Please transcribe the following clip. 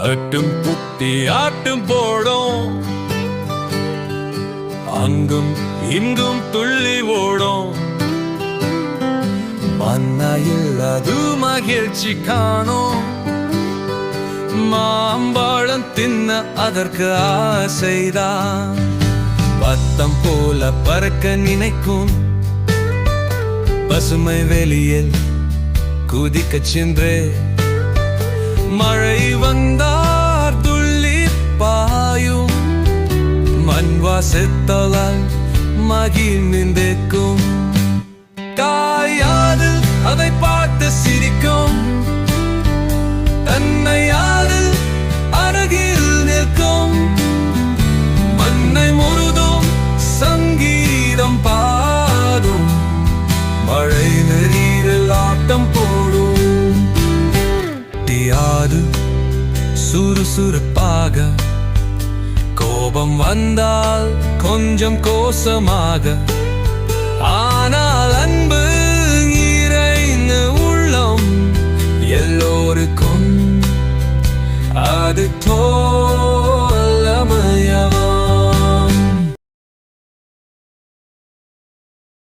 அட்டும் புத்தி ஆட்டும் போடும், அங்கும் இங்கும் துள்ளி ஓடும். மன்னையில் அது மகிழ்ச்சி காணும், மாம்பழம் தின்ன அதற்கு ஆசைதான். பத்தம் போல பறக்க நினைக்கும், பசுமை வெளியில் குதிக்கச் சென்றே. மழை வந்தார் துள்ளி பாயும், மண் வாசத்தால் மகிழ்ந்திருக்கும். காயாது அதை பார்த்து சிரிக்கும், தன்னையாது அருகில் நிற்கும். மண்ணை முழுதும் சங்கீதம் பாடும், மழை நெறியில் ஆட்டம் போடும். தியாது சுறுசுறுப்பாக, கோபம் வந்தால் கொஞ்சம் கோசமாக, ஆனா